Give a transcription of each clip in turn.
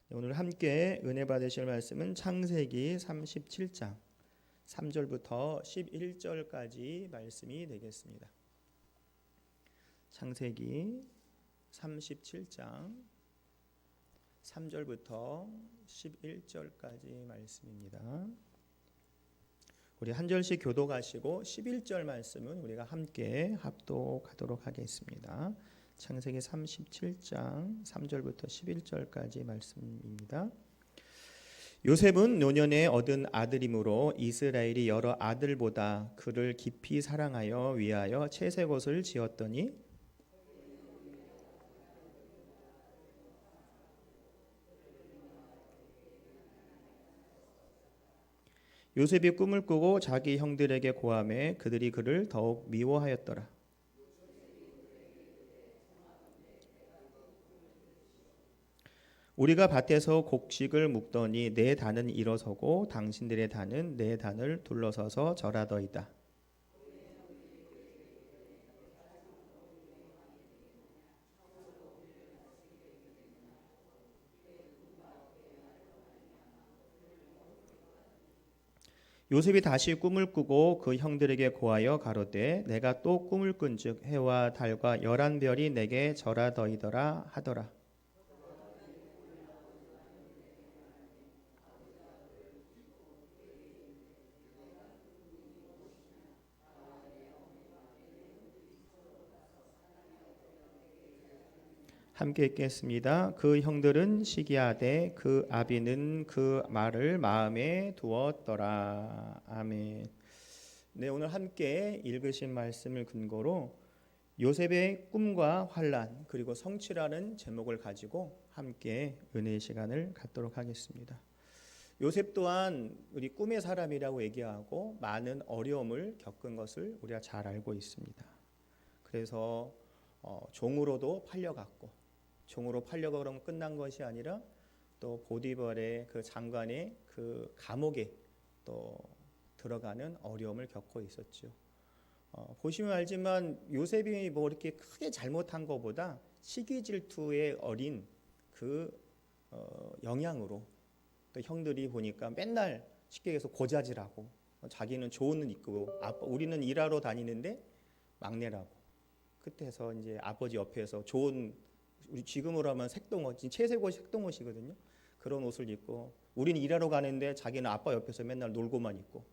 오늘 함께 은혜 받으실 말씀은 창세기 37장 3절부터 11절까지 말씀이 되겠습니다. 창세기 37장 3절부터 11절까지 말씀입니다. 우리 한 절씩 교독하시고 11절 말씀은 우리가 함께 합독하도록 하겠습니다. 창세기 37장 3절부터 11절까지 말씀입니다. 요셉은 노년에 얻은 아들이므로 이스라엘이 여러 아들보다 그를 깊이 사랑하여 위하여 채색옷을 지었더니 요셉이 꿈을 꾸고 자기 형들에게 고하매 그들이 그를 더욱 미워하였더라. 우리가 밭에서 곡식을 묵더니 내 단은 일어서고 당신들의 단은 내 단을 둘러서서 절하더이다. 요셉이 다시 꿈을 꾸고 그 형들에게 고하여 가로되 내가 또 꿈을 꾼즉 해와 달과 11별이 내게 절하더이더라 하더라. 함께 읽겠습니다. 그 형들은 시기하되 그 아비는 그 말을 마음에 두었더라. 아멘. 네, 오늘 함께 읽으신 말씀을 근거로 요셉의 꿈과 환난 그리고 성취라는 제목을 가지고 함께 은혜의 시간을 갖도록 하겠습니다. 요셉 또한 우리 꿈의 사람이라고 얘기하고 많은 어려움을 겪은 것을 우리가 잘 알고 있습니다. 그래서 종으로도 팔려갔고 종으로 팔려가 그러면 끝난 것이 아니라 또 보디발의 그 장관의 그 감옥에 또 들어가는 어려움을 겪고 있었죠. 보시면 알지만 요셉이 뭐 이렇게 크게 잘못한 것보다 시기 질투에 어린 그 영향으로 또 형들이 보니까 맨날 쉽게 해서 고자질하고 자기는 좋은 옷 입고 우리는 일하러 다니는데 막내라고 그때서 이제 아버지 옆에서 좋은 우리 지금으로 하면 색동옷, 채색옷이 색동옷이거든요. 그런 옷을 입고 우리는 일하러 가는데 자기는 아빠 옆에서 맨날 놀고만 있고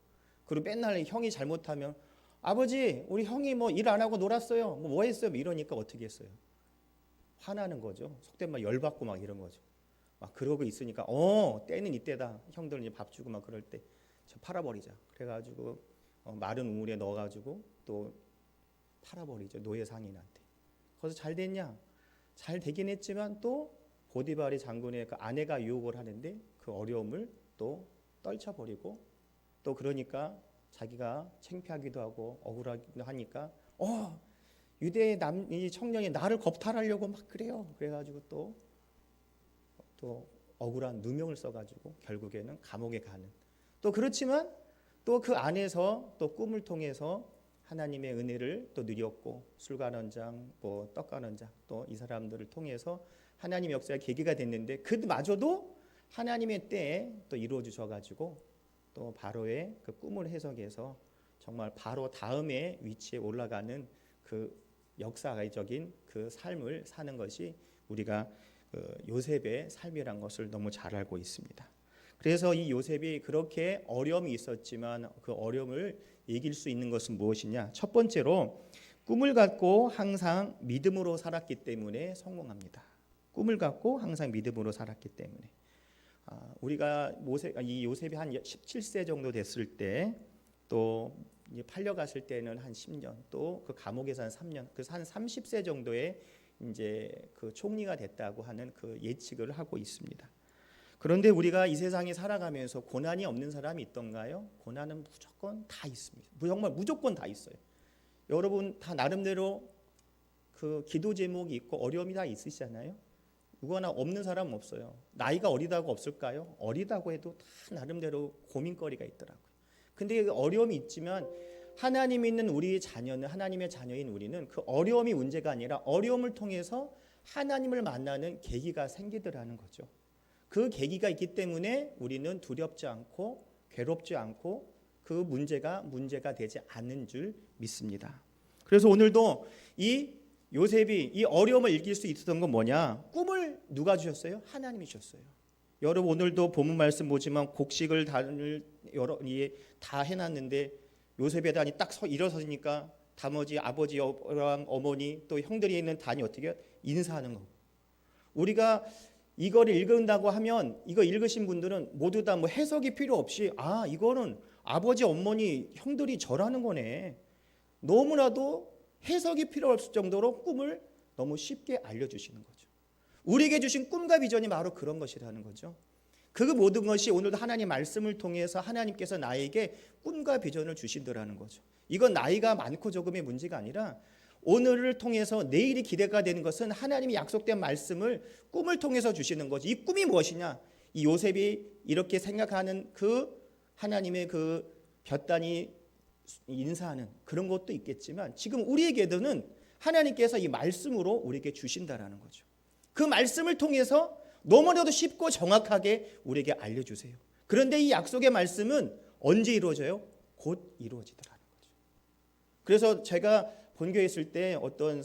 그리고 맨날 형이 잘못하면 아버지 우리 형이 뭐 일 안 하고 놀았어요. 뭐 했어요? 이러니까 어떻게 했어요? 화나는 거죠. 속된 말 열받고 막 이런 거죠. 막 그러고 있으니까 때는 이때다. 형들 이제 밥 주고 막 그럴 때 저 팔아버리자. 그래가지고 마른 우물에 넣어가지고 또 팔아버리죠. 노예 상인한테. 거기서 잘 됐냐? 잘 되긴 했지만 또 보디발의 장군의 그 아내가 유혹을 하는데 그 어려움을 또 떨쳐버리고 또 그러니까 자기가 창피하기도 하고 억울하기도 하니까 유대의 이 청년이 나를 겁탈하려고 막 그래요. 그래가지고 또 억울한 누명을 써가지고 결국에는 감옥에 가는 또 그렇지만 또 그 안에서 또 꿈을 통해서 하나님의 은혜를 또 누렸고 술관원장, 뭐 떡관원장 또 이 사람들을 통해서 하나님의 역사가 계기가 됐는데 그마저도 하나님의 때에 또 이루어 주셔가지고 또 바로의 그 꿈을 해석해서 정말 바로 다음에 위치에 올라가는 그 역사적인 그 삶을 사는 것이 우리가 요셉의 삶이란 것을 너무 잘 알고 있습니다. 그래서 이 요셉이 그렇게 어려움이 있었지만 그 어려움을 이길 수 있는 것은 무엇이냐? 첫 번째로 꿈을 갖고 항상 믿음으로 살았기 때문에 성공합니다. 꿈을 갖고 항상 믿음으로 살았기 때문에 우리가 이 요셉이 한 17세 정도 됐을 때 또 팔려갔을 때는 한 10년 또 그 감옥에서 한 3년 그래서 한 30세 정도의 이제 그 총리가 됐다고 하는 그 예측을 하고 있습니다. 그런데 우리가 이 세상에 살아가면서 고난이 없는 사람이 있던가요? 고난은 무조건 다 있습니다. 정말 무조건 다 있어요. 여러분 다 나름대로 그 기도 제목이 있고 어려움이 다 있으시잖아요. 누구나 없는 사람은 없어요. 나이가 어리다고 없을까요? 어리다고 해도 다 나름대로 고민거리가 있더라고요. 근데 어려움이 있지만 하나님 있는 우리 자녀는, 하나님의 자녀인 우리는 그 어려움이 문제가 아니라 어려움을 통해서 하나님을 만나는 계기가 생기더라는 거죠. 그 계기가 있기 때문에 우리는 두렵지 않고 괴롭지 않고 그 문제가 되지 않는 줄 믿습니다. 그래서 오늘도 이 요셉이 이 어려움을 이길 수 있었던 건 뭐냐? 꿈을 누가 주셨어요? 하나님이 주셨어요. 여러분 오늘도 본문 말씀 보지만 곡식을 다 해놨는데 요셉의 단이 딱 일어서니까 나머지 아버지랑 어머니 또 형들이 있는 단이 어떻게 인사하는 거고, 우리가 이거를 읽은다고 하면 이거 읽으신 분들은 모두 다 뭐 해석이 필요 없이 이거는 아버지 어머니 형들이 절하는 거네, 너무나도 해석이 필요 없을 정도로 꿈을 너무 쉽게 알려주시는 거죠. 우리에게 주신 꿈과 비전이 바로 그런 것이라는 거죠. 그 모든 것이 오늘도 하나님 말씀을 통해서 하나님께서 나에게 꿈과 비전을 주신다라는 거죠. 이건 나이가 많고 적음의 문제가 아니라 오늘을 통해서 내일이 기대가 되는 것은 하나님이 약속된 말씀을 꿈을 통해서 주시는 거죠. 이 꿈이 무엇이냐? 이 요셉이 이렇게 생각하는 그 하나님의 그 볕단이 인사하는 그런 것도 있겠지만 지금 우리에게는 하나님께서 이 말씀으로 우리에게 주신다라는 거죠. 그 말씀을 통해서 너무나도 쉽고 정확하게 우리에게 알려주세요. 그런데 이 약속의 말씀은 언제 이루어져요? 곧 이루어지더라는 거죠. 그래서 제가 본교에 있을 때 어떤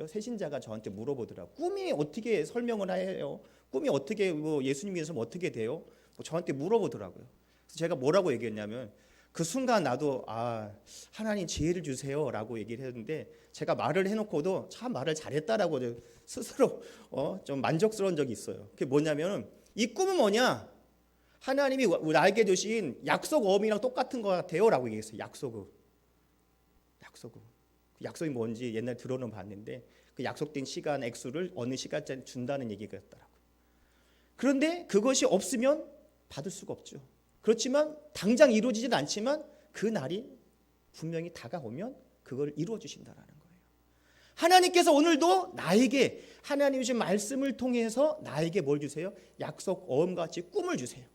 새신자가 저한테 물어보더라고요. 꿈이 어떻게 설명을 해요? 꿈이 어떻게 예수님 믿으면 어떻게 돼요? 저한테 물어보더라고요. 그래서 제가 뭐라고 얘기했냐면 그 순간 나도 하나님 지혜를 주세요라고 얘기를 했는데 제가 말을 해놓고도 참 말을 잘했다라고 스스로 좀 만족스러운 적이 있어요. 그게 뭐냐면 이 꿈은 뭐냐? 하나님이 나에게 주신 약속 어음이랑 똑같은 것 같아요라고 얘기했어요. 약속은. 약속이 뭔지 옛날에 들어는 봤는데 그 약속된 시간 액수를 어느 시간짜리 준다는 얘기가 있더라고요. 그런데 그것이 없으면 받을 수가 없죠. 그렇지만 당장 이루어지진 않지만 그 날이 분명히 다가오면 그걸 이루어 주신다라는 거예요. 하나님께서 오늘도 나에게 하나님이 주신 말씀을 통해서 나에게 뭘 주세요? 약속 어음같이 꿈을 주세요.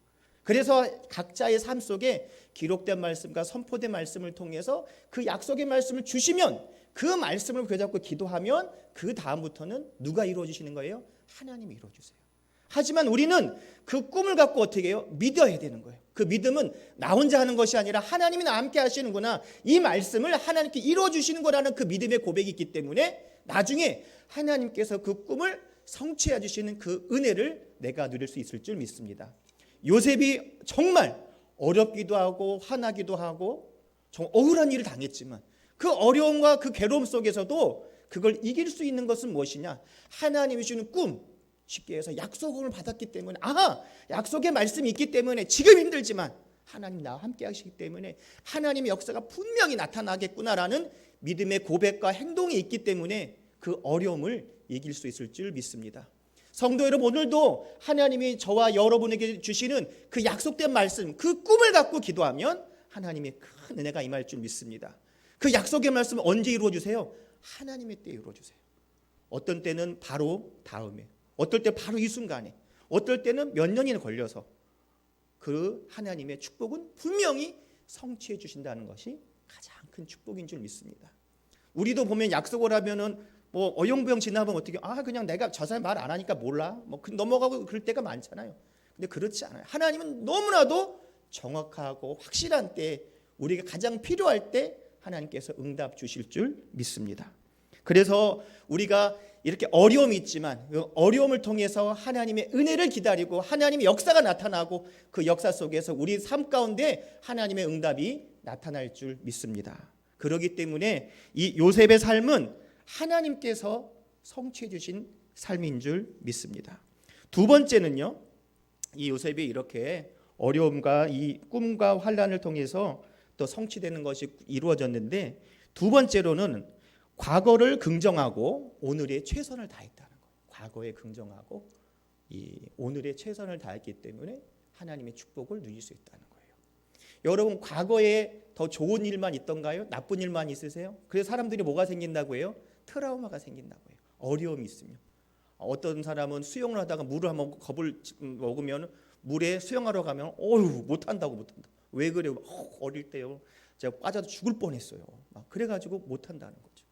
그래서 각자의 삶 속에 기록된 말씀과 선포된 말씀을 통해서 그 약속의 말씀을 주시면 그 말씀을 붙잡고 기도하면 그 다음부터는 누가 이루어 주시는 거예요? 하나님이 이루어 주세요. 하지만 우리는 그 꿈을 갖고 어떻게 해요? 믿어야 되는 거예요. 그 믿음은 나 혼자 하는 것이 아니라 하나님이 나와 함께 하시는구나, 이 말씀을 하나님께 이루어 주시는 거라는 그 믿음의 고백이 있기 때문에 나중에 하나님께서 그 꿈을 성취해 주시는 그 은혜를 내가 누릴 수 있을 줄 믿습니다. 요셉이 정말 어렵기도 하고 화나기도 하고 정말 억울한 일을 당했지만 그 어려움과 그 괴로움 속에서도 그걸 이길 수 있는 것은 무엇이냐? 하나님이 주는 꿈, 쉽게 해서 약속을 받았기 때문에 약속의 말씀이 있기 때문에 지금 힘들지만 하나님 나와 함께 하시기 때문에 하나님의 역사가 분명히 나타나겠구나라는 믿음의 고백과 행동이 있기 때문에 그 어려움을 이길 수 있을 줄 믿습니다. 성도 여러분, 오늘도 하나님이 저와 여러분에게 주시는 그 약속된 말씀, 그 꿈을 갖고 기도하면 하나님의 큰 은혜가 임할 줄 믿습니다. 그 약속의 말씀을 언제 이루어 주세요? 하나님의 때에 이루어 주세요. 어떤 때는 바로 다음에, 어떨 때 바로 이 순간에, 어떨 때는 몇 년이나 걸려서 그 하나님의 축복은 분명히 성취해 주신다는 것이 가장 큰 축복인 줄 믿습니다. 우리도 보면 약속을 하면은 어영부영 지나면 어떻게 그냥 내가 저 사람 말 안 하니까 몰라 넘어가고 그럴 때가 많잖아요. 근데 그렇지 않아요. 하나님은 너무나도 정확하고 확실한 때, 우리가 가장 필요할 때 하나님께서 응답 주실 줄 믿습니다. 그래서 우리가 이렇게 어려움이 있지만 그 어려움을 통해서 하나님의 은혜를 기다리고 하나님의 역사가 나타나고 그 역사 속에서 우리 삶 가운데 하나님의 응답이 나타날 줄 믿습니다. 그렇기 때문에 이 요셉의 삶은 하나님께서 성취해 주신 삶인 줄 믿습니다. 두 번째는요, 이 요셉이 이렇게 어려움과 이 꿈과 환난을 통해서 또 성취되는 것이 이루어졌는데, 두 번째로는 과거를 긍정하고 오늘에 최선을 다했다는 거예요. 과거에 긍정하고 이 오늘에 최선을 다했기 때문에 하나님의 축복을 누릴 수 있다는 거예요. 여러분, 과거에 더 좋은 일만 있던가요? 나쁜 일만 있으세요? 그래서 사람들이 뭐가 생긴다고 해요? 트라우마가 생긴다고 해요. 어려움이 있으면. 어떤 사람은 수영을 하다가 물을 한번 겁을 먹으면 물에 수영하러 가면 못한다고. 왜 그래요? 어릴 때요. 제가 빠져도 죽을 뻔했어요. 막 그래가지고 못한다는 거죠.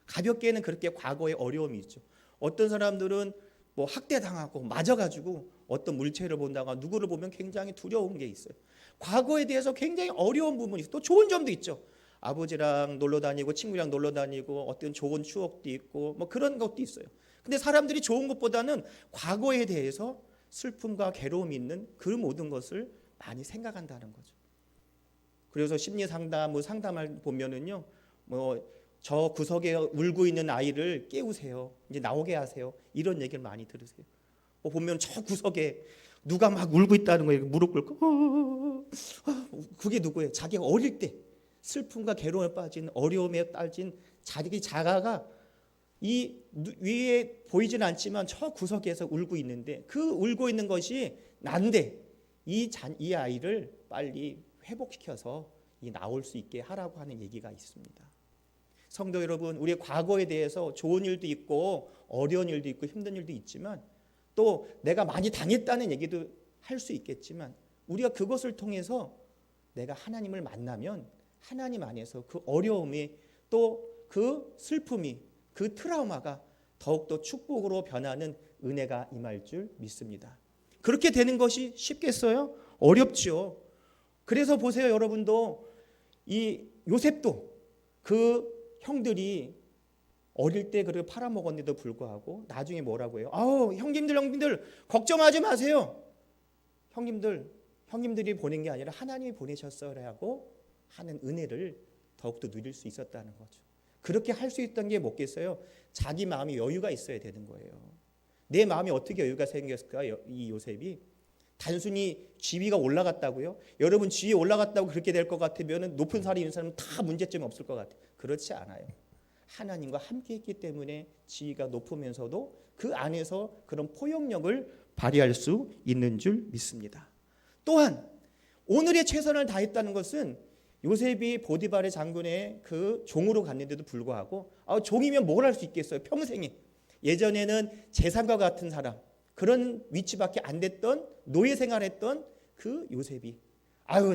가볍게는 그렇게 과거의 어려움이 있죠. 어떤 사람들은 뭐 학대당하고 맞아가지고 어떤 물체를 본다가 누구를 보면 굉장히 두려운 게 있어요. 과거에 대해서 굉장히 어려운 부분이 있어요. 또 좋은 점도 있죠. 아버지랑 놀러 다니고 친구랑 놀러 다니고 어떤 좋은 추억도 있고 뭐 그런 것도 있어요. 근데 사람들이 좋은 것보다는 과거에 대해서 슬픔과 괴로움이 있는 그 모든 것을 많이 생각한다는 거죠. 그래서 심리 상담 뭐 상담을 보면은요, 뭐 저 구석에 울고 있는 아이를 깨우세요. 이제 나오게 하세요. 이런 얘기를 많이 들으세요. 뭐 보면 저 구석에 누가 막 울고 있다는 거예요. 무릎 꿇고 그게 누구예요? 자기가 어릴 때 슬픔과 괴로움에 빠진 어려움에 빠진 자기 자가가 이 위에 보이지는 않지만 저 구석에서 울고 있는데 그 울고 있는 것이 난데 이 아이를 빨리 회복시켜서 나올 수 있게 하라고 하는 얘기가 있습니다. 성도 여러분, 우리의 과거에 대해서 좋은 일도 있고 어려운 일도 있고 힘든 일도 있지만 또 내가 많이 당했다는 얘기도 할 수 있겠지만 우리가 그것을 통해서 내가 하나님을 만나면 하나님 안에서 그 어려움이 또 그 슬픔이 그 트라우마가 더욱더 축복으로 변하는 은혜가 임할 줄 믿습니다. 그렇게 되는 것이 쉽겠어요? 어렵죠. 그래서 보세요, 여러분도 이 요셉도 그 형들이 어릴 때 그를 팔아먹었는데도 불구하고 나중에 뭐라고 해요? 형님들 걱정하지 마세요. 형님들이 보낸 게 아니라 하나님이 보내셨어라고 하는 은혜를 더욱더 누릴 수 있었다는 거죠. 그렇게 할 수 있던 게 뭐겠어요? 자기 마음이 여유가 있어야 되는 거예요. 내 마음이 어떻게 여유가 생겼을까요? 이 요셉이 단순히 지위가 올라갔다고요? 여러분 지위 올라갔다고 그렇게 될 것 같으면 높은 자리에 있는 사람은 다 문제점이 없을 것 같아요. 그렇지 않아요. 하나님과 함께 했기 때문에 지위가 높으면서도 그 안에서 그런 포용력을 발휘할 수 있는 줄 믿습니다. 또한 오늘의 최선을 다했다는 것은 요셉이 보디발의 장군의 그 종으로 갔는데도 불구하고 종이면 뭘 할 수 있겠어요? 평생에. 예전에는 재산과 같은 사람, 그런 위치밖에 안 됐던 노예 생활했던 그 요셉이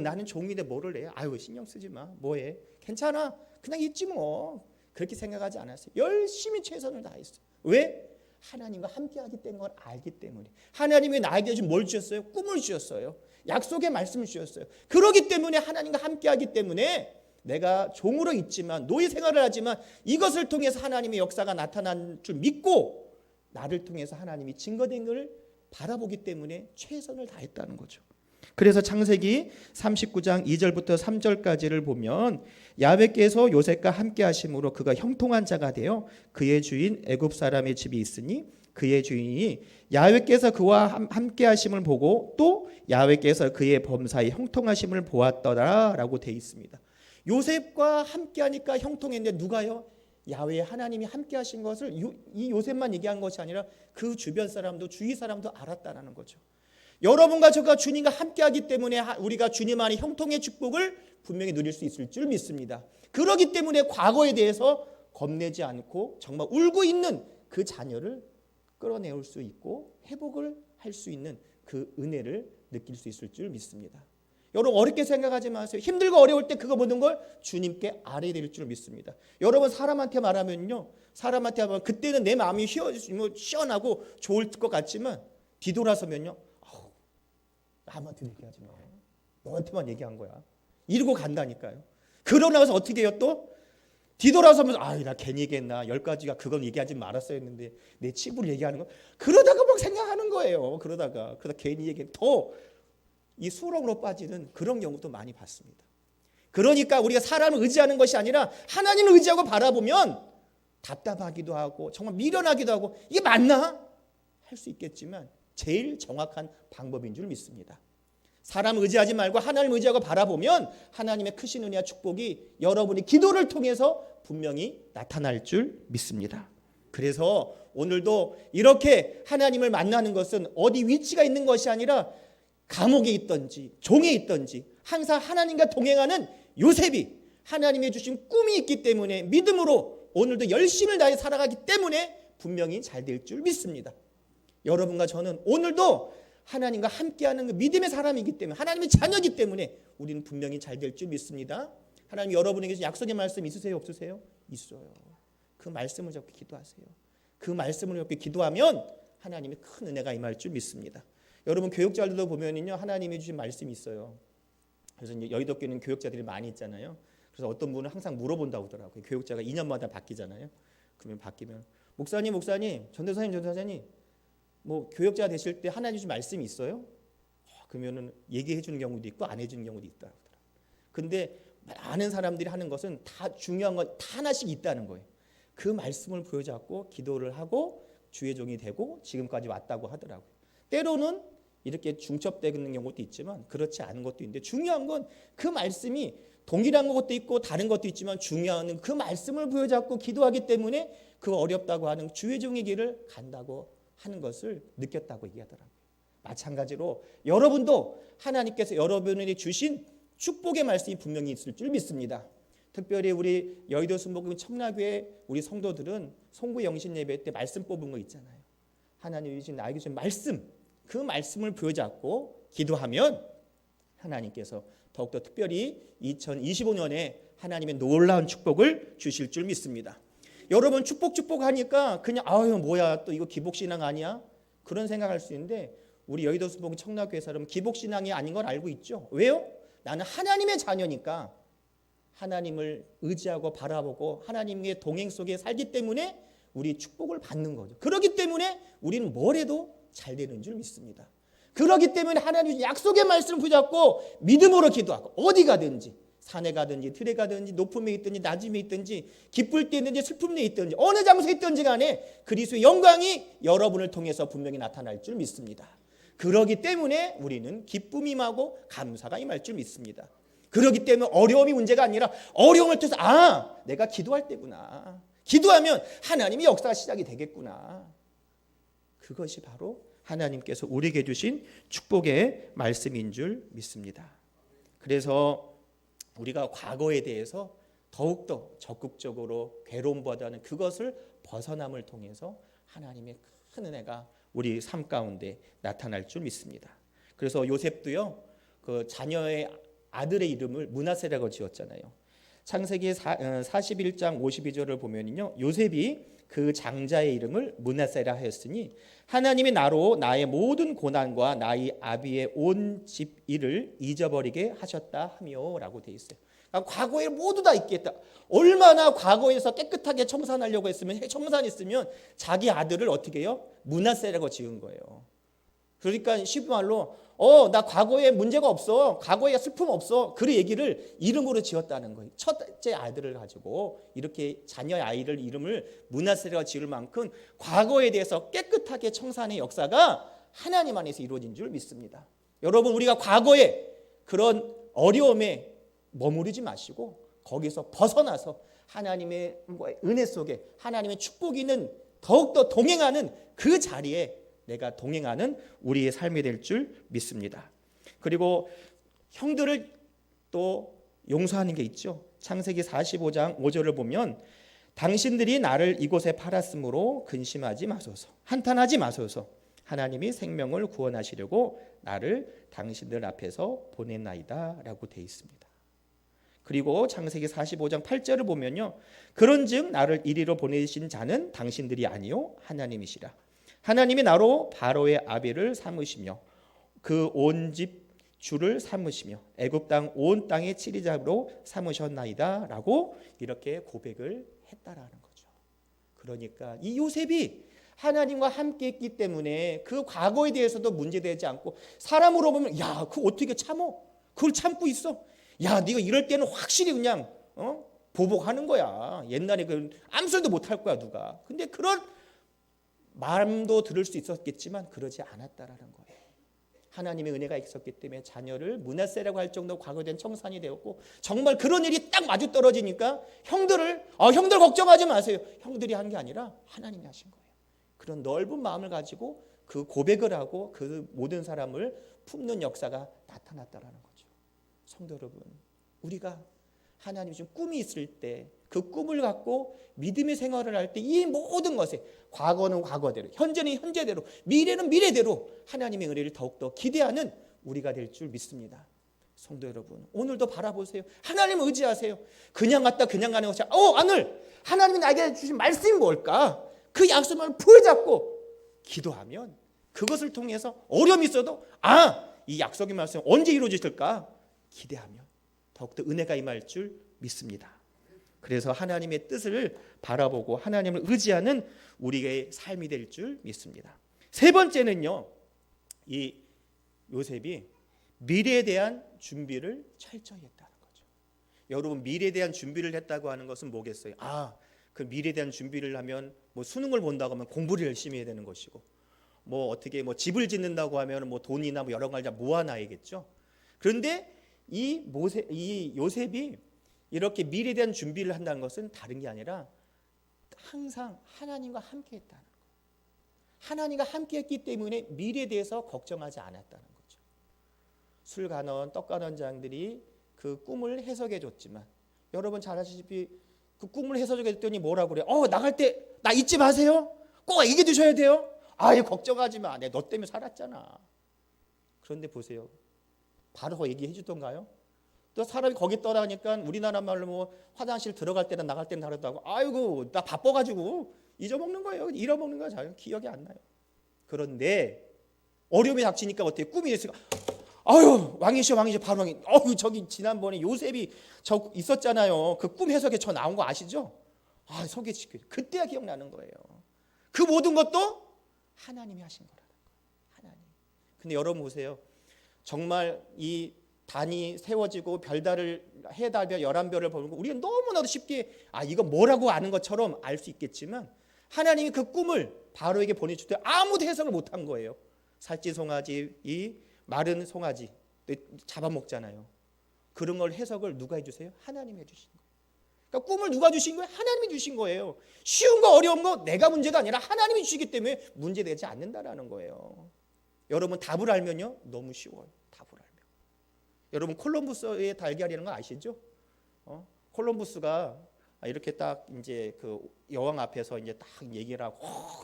나는 종인데 뭐를 해? 신경 쓰지 마. 뭐해? 괜찮아. 그냥 있지 뭐. 그렇게 생각하지 않았어요. 열심히 최선을 다했어요. 왜? 하나님과 함께하기 때문에 걸 알기 때문에. 하나님이 나에게 좀 뭘 주셨어요? 꿈을 주셨어요. 약속의 말씀을 주셨어요. 그렇기 때문에 하나님과 함께하기 때문에 내가 종으로 있지만 노예 생활을 하지만 이것을 통해서 하나님의 역사가 나타난 줄 믿고 나를 통해서 하나님이 증거된 것을 바라보기 때문에 최선을 다했다는 거죠. 그래서 창세기 39장 2절부터 3절까지를 보면 야훼께서 요셉과 함께 하심으로 그가 형통한 자가 되어 그의 주인 애굽 사람의 집이 있으니 그의 주인이 야훼께서 그와 함께 하심을 보고 또 야훼께서 그의 범사에 형통하심을 보았더라라고 되어 있습니다. 요셉과 함께 하니까 형통했는데 누가요? 야훼 하나님이 함께 하신 것을 이 요셉만 얘기한 것이 아니라 그 주변 사람도 주위 사람도 알았다라는 거죠. 여러분과 저가 주님과 함께하기 때문에 우리가 주님 안에 형통의 축복을 분명히 누릴 수 있을 줄 믿습니다. 그렇기 때문에 과거에 대해서 겁내지 않고 정말 울고 있는 그 자녀를 끌어내올 수 있고 회복을 할 수 있는 그 은혜를 느낄 수 있을 줄 믿습니다. 여러분 어렵게 생각하지 마세요. 힘들고 어려울 때 그거 모든 걸 주님께 아뢰야 될 줄 믿습니다. 여러분 사람한테 말하면요, 사람한테 하면 그때는 내 마음이 시원하고 좋을 것 같지만 뒤돌아서면요, 남한테 얘기하지 마. 너한테만 얘기한 거야. 이러고 간다니까요. 그러고 나서 어떻게 해요 또? 뒤돌아서면서 나 괜히 얘기했나. 10가지가 그건 얘기하지 말았어야 했는데 내 친구를 얘기하는 거. 그러다가 막 생각하는 거예요. 그러다 괜히 얘기해. 더 이 수렁으로 빠지는 그런 경우도 많이 봤습니다. 그러니까 우리가 사람을 의지하는 것이 아니라 하나님을 의지하고 바라보면 답답하기도 하고 정말 미련하기도 하고 이게 맞나? 할 수 있겠지만 제일 정확한 방법인 줄 믿습니다. 사람 의지하지 말고 하나님 의지하고 바라보면 하나님의 크신 은혜와 축복이 여러분의 기도를 통해서 분명히 나타날 줄 믿습니다. 그래서 오늘도 이렇게 하나님을 만나는 것은 어디 위치가 있는 것이 아니라 감옥에 있든지 종에 있든지 항상 하나님과 동행하는 요셉이 하나님이 주신 꿈이 있기 때문에 믿음으로 오늘도 열심을 다해 살아가기 때문에 분명히 잘 될 줄 믿습니다. 여러분과 저는 오늘도 하나님과 함께하는 그 믿음의 사람이기 때문에, 하나님의 자녀이기 때문에 우리는 분명히 잘 될 줄 믿습니다. 하나님 여러분에게 약속의 말씀 있으세요? 없으세요? 있어요. 그 말씀을 잡고 기도하세요. 그 말씀을 잡고 기도하면 하나님의 큰 은혜가 임할 줄 믿습니다. 여러분 교육자들도 보면은요, 하나님이 주신 말씀이 있어요. 그래서 이제 여의도교회는 교육자들이 많이 있잖아요. 그래서 어떤 분은 항상 물어본다고 하더라고요. 교육자가 2년마다 바뀌잖아요. 그러면 바뀌면 목사님, 전도사님, 뭐 교육자 되실 때 하나님 주신 말씀이 있어요? 그러면은 얘기해 주는 경우도 있고 안 해주는 경우도 있다. 근데 많은 사람들이 하는 것은 다 중요한 건 다 하나씩 있다는 거예요. 그 말씀을 부여잡고 기도를 하고 주의 종이 되고 지금까지 왔다고 하더라고요. 때로는 이렇게 중첩되는 경우도 있지만 그렇지 않은 것도 있는데, 중요한 건 그 말씀이 동일한 것도 있고 다른 것도 있지만 중요한 건 그 말씀을 부여잡고 기도하기 때문에 그 어렵다고 하는 주의 종의 길을 간다고 하는 것을 느꼈다고 얘기하더라고요. 마찬가지로 여러분도 하나님께서 여러분에게 주신 축복의 말씀이 분명히 있을 줄 믿습니다. 특별히 우리 여의도 순복음 청라교회 우리 성도들은 송구 영신 예배 때 말씀 뽑은 거 있잖아요. 하나님이 주신 나에게 주신 말씀, 그 말씀을 부여잡고 기도하면 하나님께서 더욱더 특별히 2025년에 하나님의 놀라운 축복을 주실 줄 믿습니다. 여러분 축복 하니까 그냥 아유 뭐야 또 이거 기복신앙 아니야? 그런 생각할 수 있는데, 우리 여의도 순복음 청라교회 사람은 기복신앙이 아닌 걸 알고 있죠. 왜요? 나는 하나님의 자녀니까 하나님을 의지하고 바라보고 하나님의 동행 속에 살기 때문에 우리 축복을 받는 거죠. 그렇기 때문에 우리는 뭘 해도 잘 되는 줄 믿습니다. 그렇기 때문에 하나님의 약속의 말씀을 붙잡고 믿음으로 기도하고, 어디 가든지 산에 가든지 들에 가든지 높음에 있든지 낮음에 있든지 기쁠 때 있든지 슬픔 때 있든지 어느 장소에 있든지 간에 그리스도의 영광이 여러분을 통해서 분명히 나타날 줄 믿습니다. 그렇기 때문에 우리는 기쁨이 임하고 감사가 임할 줄 믿습니다. 그렇기 때문에 어려움이 문제가 아니라 어려움을 통해서 내가 기도할 때구나, 기도하면 하나님의 역사가 시작이 되겠구나, 그것이 바로 하나님께서 우리에게 주신 축복의 말씀인 줄 믿습니다. 그래서 우리가 과거에 대해서 더욱더 적극적으로 괴로움보다는 그것을 벗어남을 통해서 하나님의 큰 은혜가 우리 삶 가운데 나타날 줄 믿습니다. 그래서 요셉도요, 그 자녀의 아들의 이름을 므낫세라고 지었잖아요. 창세기 41장 52절을 보면요, 요셉이 그 장자의 이름을 므낫세라 하였으니 하나님이 나로 나의 모든 고난과 나의 아비의 온 집 일을 잊어버리게 하셨다 하며라고 돼 있어요. 그러니까 과거에 모두 다 있겠다. 얼마나 과거에서 깨끗하게 청산하려고 했으면, 청산했으면 자기 아들을 어떻게 해요? 므낫세라고 지은 거예요. 그러니까 쉽은 말로 나 과거에 문제가 없어, 과거에 슬픔 없어, 그 얘기를 이름으로 지었다는 거예요. 첫째 아들을 가지고 이렇게 자녀의 아이를 이름을 므낫세라고 지을 만큼 과거에 대해서 깨끗하게 청산의 역사가 하나님 안에서 이루어진 줄 믿습니다. 여러분, 우리가 과거에 그런 어려움에 머무르지 마시고 거기서 벗어나서 하나님의 은혜 속에 하나님의 축복이 있는, 더욱더 동행하는 그 자리에 내가 동행하는 우리의 삶이 될 줄 믿습니다. 그리고 형들을 또 용서하는 게 있죠. 창세기 45장 5절을 보면 당신들이 나를 이곳에 팔았으므로 근심하지 마소서, 한탄하지 마소서. 하나님이 생명을 구원하시려고 나를 당신들 앞에서 보냈나이다 라고 되어 있습니다. 그리고 창세기 45장 8절을 보면요, 그런즉 나를 이리로 보내신 자는 당신들이 아니요 하나님이시라. 하나님이 나로 바로의 아비를 삼으시며 그 온 집 주를 삼으시며 애굽 땅 온 땅의 치리잡으로 삼으셨나이다 라고 이렇게 고백을 했다라는 거죠. 그러니까 이 요셉이 하나님과 함께 했기 때문에 그 과거에 대해서도 문제되지 않고, 사람으로 보면 야, 그거 어떻게 참어? 그걸 참고 있어? 야, 네가 이럴 때는 확실히 그냥 보복하는 거야. 옛날에 그 아무 소리도 못할 거야 누가. 근데 그런 마음도 들을 수 있었겠지만 그러지 않았다라는 거예요. 하나님의 은혜가 있었기 때문에 자녀를 므낫세라고 할 정도로 과거된 청산이 되었고, 정말 그런 일이 딱 마주 떨어지니까 형들 걱정하지 마세요. 형들이 한 게 아니라 하나님이 하신 거예요. 그런 넓은 마음을 가지고 그 고백을 하고 그 모든 사람을 품는 역사가 나타났다라는 거죠. 성도 여러분, 우리가 하나님이 좀 꿈이 있을 때 그 꿈을 갖고 믿음의 생활을 할 때 이 모든 것에 과거는 과거대로, 현재는 현재대로, 미래는 미래대로 하나님의 은혜를 더욱더 기대하는 우리가 될 줄 믿습니다. 성도 여러분, 오늘도 바라보세요. 하나님을 의지하세요. 그냥 갔다 그냥 가는 것이 오늘 하나님이 나에게 주신 말씀이 뭘까? 그 약속을 붙잡고 기도하면 그것을 통해서 어려움이 있어도 이 약속의 말씀 언제 이루어질까? 기대하면 더욱더 은혜가 임할 줄 믿습니다. 그래서 하나님의 뜻을 바라보고 하나님을 의지하는 우리의 삶이 될 줄 믿습니다. 세 번째는요, 이 요셉이 미래에 대한 준비를 철저히 했다는 거죠. 여러분, 미래에 대한 준비를 했다고 하는 것은 뭐겠어요? 그 미래에 대한 준비를 하면 뭐 수능을 본다고 하면 공부를 열심히 해야 되는 것이고, 뭐 어떻게 뭐 집을 짓는다고 하면 뭐 돈이나 뭐 여러 가지 모아놔야겠죠. 그런데 이 요셉이 이렇게 미래에 대한 준비를 한다는 것은 다른 게 아니라 항상 하나님과 함께 했다는 거예요. 하나님과 함께 했기 때문에 미래에 대해서 걱정하지 않았다는 거죠. 술 간원, 떡 간원 장들이 그 꿈을 해석해 줬지만 여러분 잘 아시다시피 그 꿈을 해석해 줬더니 뭐라고 그래요? 나갈 때 나 잊지 마세요. 꼭 얘기해 주셔야 돼요. 걱정하지 마. 내 너 때문에 살았잖아. 그런데 보세요. 바로 얘기해 주던가요? 또 사람이 거기 떠나니까 우리나라 말로 뭐 화장실 들어갈 때나 나갈 때는 다르다고. 아이고 나 바빠가지고 잊어먹는 거예요. 잃어먹는 거야. 잘 기억이 안 나요. 그런데 어려움이 닥치니까 어떻게 꿈이 있으니까 왕이시여 바로 왕이. 저기 지난번에 요셉이 저 있었잖아요. 그 꿈 해석에 저 나온 거 아시죠? 소개시켜. 그때야 기억나는 거예요. 그 모든 것도 하나님이 하신 거라는 거예요. 하나님. 근데 여러분 보세요. 정말 이 단이 세워지고 별달을 해달별 11별을 보는 거 우리가 너무나도 쉽게 이거 뭐라고 아는 것처럼 알 수 있겠지만 하나님이 그 꿈을 바로에게 보내줄 때 아무도 해석을 못한 거예요. 살찐 송아지, 이 마른 송아지 잡아먹잖아요. 그런 걸 해석을 누가 해주세요? 하나님이 해주신 거예요. 그러니까 꿈을 누가 주신 거예요? 하나님이 주신 거예요. 쉬운 거 어려운 거 내가 문제가 아니라 하나님이 주시기 때문에 문제되지 않는다라는 거예요. 여러분 답을 알면요 너무 쉬워요. 답을 알면. 여러분 콜럼부스의 달걀이라는 거 아시죠? 콜럼부스가 이렇게 딱 이제 그 여왕 앞에서 이제 딱 얘기를 하고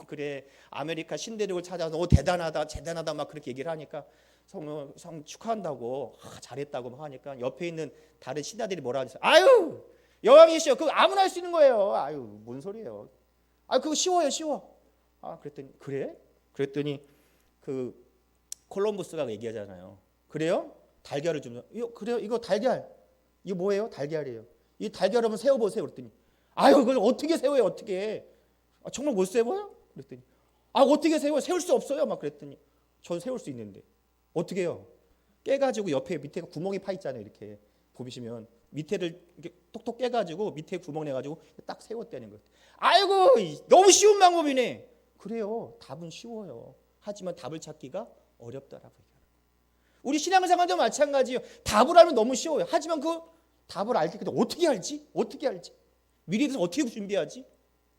그래 아메리카 신대륙을 찾아서 대단하다 막 그렇게 얘기를 하니까 성 축하한다고 잘했다고 막 하니까 옆에 있는 다른 신하들이 뭐라 하겠어요? 여왕이시여 그거 아무나 할 수 있는 거예요. 뭔 소리예요? 그거 쉬워. 그랬더니 그래? 그랬더니 그 콜럼부스가 얘기하잖아요. 그래요? 달걀을 주면 그래요? 이거 달걀 이거 뭐예요? 달걀이에요. 이 달걀 한번 세워보세요. 그랬더니 그걸 어떻게 세워요? 어떻게 정말 못 세워요? 그랬더니 어떻게 세워요? 세울 수 없어요. 막 그랬더니 전 세울 수 있는데 어떻게 해요? 깨가지고 옆에 밑에 구멍이 파 있잖아요. 이렇게 보시면 밑에를 이렇게 톡톡 깨가지고 밑에 구멍 내가지고 딱 세웠다는 거예요. 너무 쉬운 방법이네. 그래요. 답은 쉬워요. 하지만 답을 찾기가 어렵다라고 얘기하는 거예요. 우리 신앙생활도 마찬가지예요. 답을 알면 너무 쉬워요. 하지만 그 답을 알 때 어떻게 알지? 미래에 대해서 어떻게 준비하지?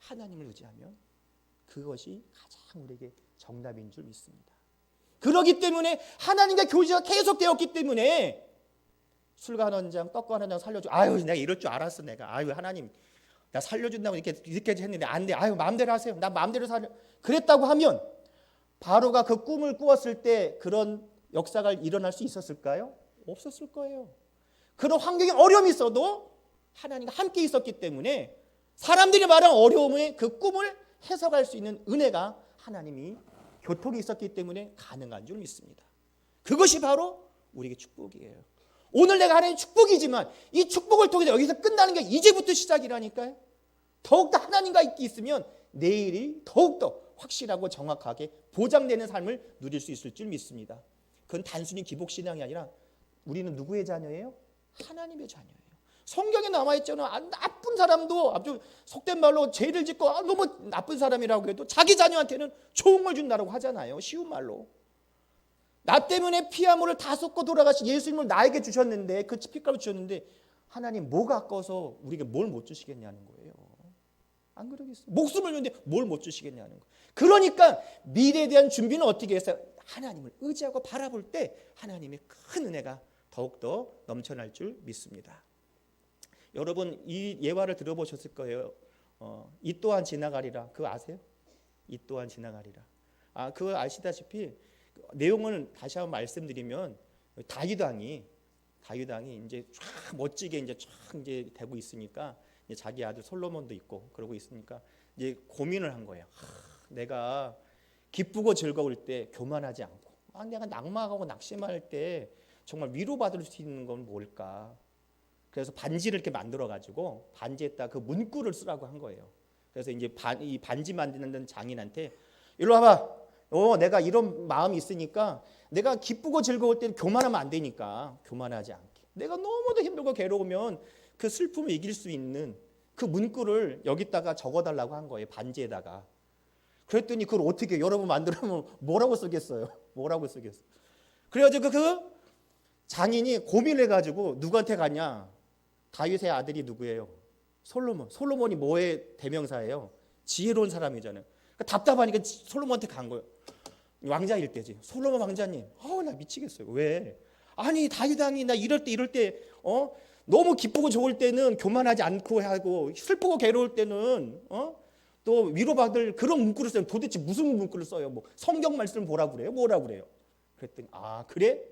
하나님을 의지하면 그것이 가장 우리에게 정답인 줄 믿습니다. 그렇기 때문에 하나님과 교제가 계속되었기 때문에 술과 한 원장, 떡과 한 원장 살려줘. 내가 이럴 줄 알았어. 내가 하나님 나 살려준다고 이렇게 했는데 안 돼. 마음대로 하세요. 나 마음대로 살려. 그랬다고 하면 바로가 그 꿈을 꾸었을 때 그런 역사가 일어날 수 있었을까요? 없었을 거예요. 그런 환경에 어려움이 있어도 하나님과 함께 있었기 때문에 사람들이 말하는 어려움에 그 꿈을 해석할 수 있는 은혜가 하나님이 교통이 있었기 때문에 가능한 줄 믿습니다. 그것이 바로 우리에게 축복이에요. 오늘 내가 하나님의 축복이지만 이 축복을 통해서 여기서 끝나는 게 이제부터 시작이라니까요. 더욱더 하나님과 있으면 내일이 더욱더 확실하고 정확하게 보장되는 삶을 누릴 수 있을 줄 믿습니다. 그건 단순히 기복신앙이 아니라 우리는 누구의 자녀예요? 하나님의 자녀예요. 성경에 남아있잖아요. 나쁜 사람도 아주 속된 말로 죄를 짓고 너무 나쁜 사람이라고 해도 자기 자녀한테는 좋은 걸 준다고 하잖아요. 쉬운 말로. 나 때문에 피와 물을 다 쏟고 돌아가신 예수님을 나에게 주셨는데 그 피값을 주셨는데 하나님 뭐가 아까워서 우리에게 뭘 못 주시겠냐는 거예요. 안 그러겠어요? 목숨을 주는데 뭘 못 주시겠냐는 거예요. 그러니까 미래에 대한 준비는 어떻게 해서 하나님을 의지하고 바라볼 때 하나님의 큰 은혜가 더욱더 넘쳐날 줄 믿습니다. 여러분 이 예화를 들어보셨을 거예요. 이 또한 지나가리라. 그거 아세요? 이 또한 지나가리라. 그거 아시다시피 내용을 다시 한번 말씀드리면 다윗 왕이 이제 쫙 멋지게 이제 쫙 이제 되고 있으니까 이제 자기 아들 솔로몬도 있고 그러고 있으니까 이제 고민을 한 거예요. 내가 기쁘고 즐거울 때 교만하지 않고 내가 낙마하고 낙심할 때 정말 위로받을 수 있는 건 뭘까? 그래서 반지를 이렇게 만들어 가지고 반지에다 그 문구를 쓰라고 한 거예요. 그래서 이제 이 반지 만드는 장인한테 일로 와봐. 내가 이런 마음이 있으니까 내가 기쁘고 즐거울 때 교만하면 안 되니까 교만하지 않게. 내가 너무도 힘들고 괴로우면 그 슬픔을 이길 수 있는 그 문구를 여기다가 적어달라고 한 거예요. 반지에다가. 그랬더니 그걸 어떻게 여러분 만들면 뭐라고 쓰겠어요? 뭐라고 쓰겠어요? 그래가지고 그 장인이 고민해가지고 누구한테 갔냐? 다윗의 아들이 누구예요? 솔로몬. 솔로몬이 뭐의 대명사예요? 지혜로운 사람이잖아요. 그러니까 답답하니까 솔로몬한테 간 거예요. 왕자일 때지. 솔로몬 왕자님, 나 미치겠어요. 왜? 아니 다윗 왕이 나 이럴 때 너무 기쁘고 좋을 때는 교만하지 않고 하고 슬프고 괴로울 때는 또 위로받을 그런 문구를 써요. 도대체 무슨 문구를 써요? 뭐 성경 말씀 보라고 그래요? 뭐라고 그래요? 그랬더니 그래?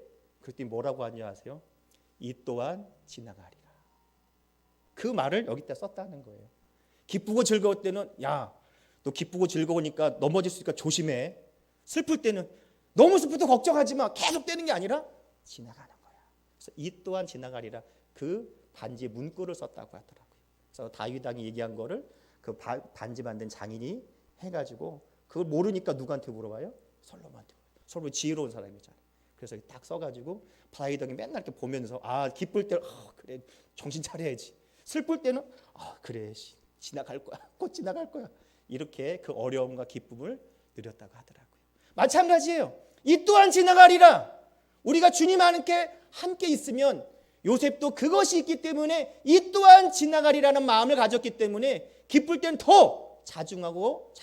그랬더니 뭐라고 하냐 아세요? 이 또한 지나가리라. 그 말을 여기다 썼다는 거예요. 기쁘고 즐거울 때는 너 기쁘고 즐거우니까 넘어질 수 있으니까 조심해. 슬플 때는 너무 슬프도 걱정하지 마. 계속 되는 게 아니라 지나가는 거야. 그래서 이 또한 지나가리라. 그 반지에 문구를 썼다고 하더라고요. 그래서 다윗 왕이 얘기한 거를 그 반지 만든 장인이 해가지고 그걸 모르니까 누구한테 물어봐요? 솔로몬한테. 솔로몬 지혜로운 사람이잖아요. 그래서 딱 써가지고 다윗 왕이 맨날 이렇게 보면서 기쁠 때 그래 정신 차려야지. 슬플 때는 그래 지나갈 거야. 곧 지나갈 거야. 이렇게 그 어려움과 기쁨을 누렸다고 하더라고요. 마찬가지예요. 이 또한 지나가리라. 우리가 주님 함께 있으면 요셉도 그것이 있기 때문에 이 또한 지나가리라는 마음을 가졌기 때문에 기쁠 때는 더 자중하고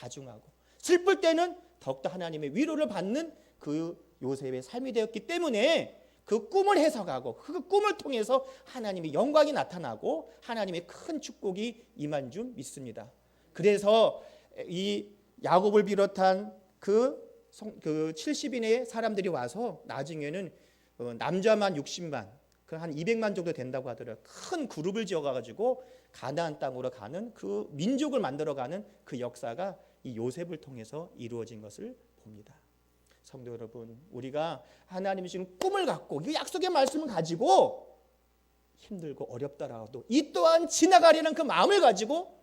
슬플 때는 더욱더 하나님의 위로를 받는 그 요셉의 삶이 되었기 때문에 그 꿈을 해석하고 그 꿈을 통해서 하나님의 영광이 나타나고 하나님의 큰 축복이 임한 줄 믿습니다. 그래서 이 야곱을 비롯한 그 70인의 사람들이 와서 나중에는 남자만 60만, 한 200만 정도 된다고 하더라고요. 큰 그룹을 지어가지고 가나안 땅으로 가는 그 민족을 만들어가는 그 역사가 이 요셉을 통해서 이루어진 것을 봅니다. 성도 여러분, 우리가 하나님이 주신 꿈을 갖고 이 약속의 말씀을 가지고 힘들고 어렵더라도 이 또한 지나가려는 그 마음을 가지고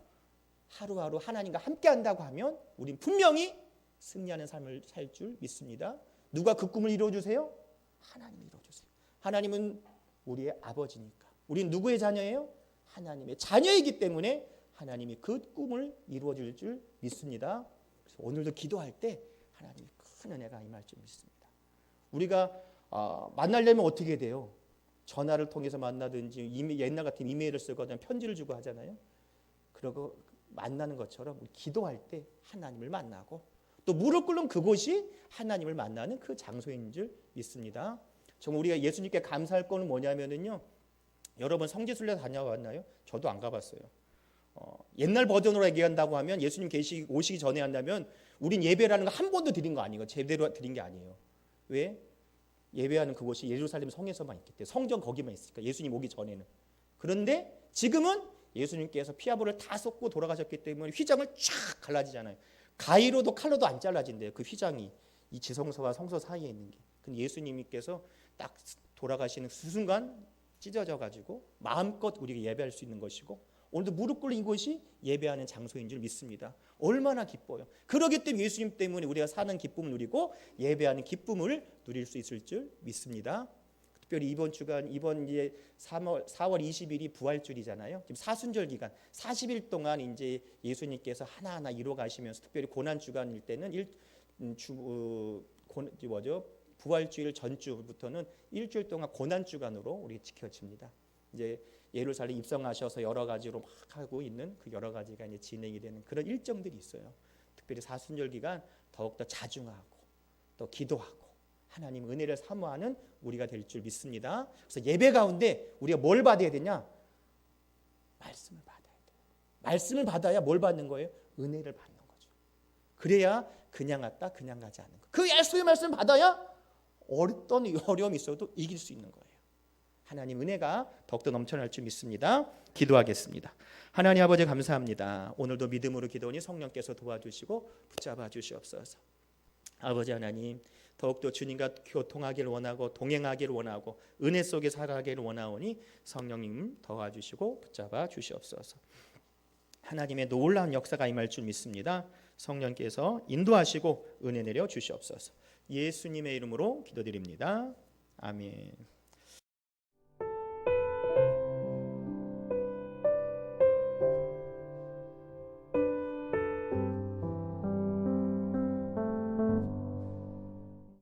하루하루 하나님과 함께한다고 하면 우린 분명히 승리하는 삶을 살 줄 믿습니다. 누가 그 꿈을 이루어주세요? 하나님이 이루어주세요. 하나님은 우리의 아버지니까. 우린 누구의 자녀예요? 하나님의 자녀이기 때문에 하나님이 그 꿈을 이루어줄 줄 믿습니다. 그래서 오늘도 기도할 때 하나님이 큰 은혜가 임할 줄 믿습니다. 우리가 만나려면 어떻게 돼요? 전화를 통해서 만나든지 옛날 같은 이메일을 쓰거나 편지를 주고 하잖아요. 그러고 만나는 것처럼 기도할 때 하나님을 만나고 또 무릎 꿇는 그곳이 하나님을 만나는 그 장소인 줄 믿습니다. 정말 우리가 예수님께 감사할 거는 뭐냐면요. 여러분 성지순례 다녀왔나요? 저도 안 가봤어요. 옛날 버전으로 얘기한다고 하면 예수님 오시기 전에 한다면 우린 예배라는 거 한 번도 드린 거 아니에요. 제대로 드린 게 아니에요. 왜? 예배하는 그곳이 예루살렘 성에서만 있기 때문에 성전 거기만 있으니까 예수님 오기 전에는. 그런데 지금은 예수님께서 피아부를 다 쏟고 돌아가셨기 때문에 휘장을 쫙 갈라지잖아요. 가위로도 칼로도 안 잘라진대요. 그 휘장이 이 지성소와 성소 사이에 있는 게. 근데 예수님께서 딱 돌아가시는 그 순간 찢어져 가지고 마음껏 우리가 예배할 수 있는 것이고 오늘도 무릎 꿇는 이곳이 예배하는 장소인 줄 믿습니다. 얼마나 기뻐요. 그러기 때문에 예수님 때문에 우리가 사는 기쁨을 누리고 예배하는 기쁨을 누릴 수 있을 줄 믿습니다. 특별히 이번 이제 4월 20일이 부활주일이잖아요. 지금 사순절 기간 40일 동안 이제 예수님께서 하나하나 이루어 가시면서 특별히 고난 주간일 때는 부활주일 전주부터는 일주일 동안 고난 주간으로 우리 지켜집니다. 이제 예루살렘 입성하셔서 여러 가지로 막 하고 있는 그 여러 가지가 이제 진행이 되는 그런 일정들이 있어요. 특별히 사순절 기간 더욱더 자중하고 또 기도하고 하나님 은혜를 사모하는 우리가 될 줄 믿습니다. 그래서 예배 가운데 우리가 뭘 받아야 되냐? 말씀을 받아야 돼요. 말씀을 받아야 뭘 받는 거예요? 은혜를 받는 거죠. 그래야 그냥 왔다 그냥 가지 않는 거. 그 예수의 말씀 받아야 어떤 어려움이 있어도 이길 수 있는 거예요. 하나님 은혜가 더욱더 넘쳐날 줄 믿습니다. 기도하겠습니다. 하나님 아버지 감사합니다. 오늘도 믿음으로 기도하니 성령께서 도와주시고 붙잡아 주시옵소서. 아버지 하나님, 더욱더 주님과 교통하기를 원하고 동행하기를 원하고 은혜 속에 살아가기를 원하오니 성령님 도와주시고 붙잡아 주시옵소서. 하나님의 놀라운 역사가 임할 줄 믿습니다. 성령께서 인도하시고 은혜 내려 주시옵소서. 예수님의 이름으로 기도드립니다. 아멘.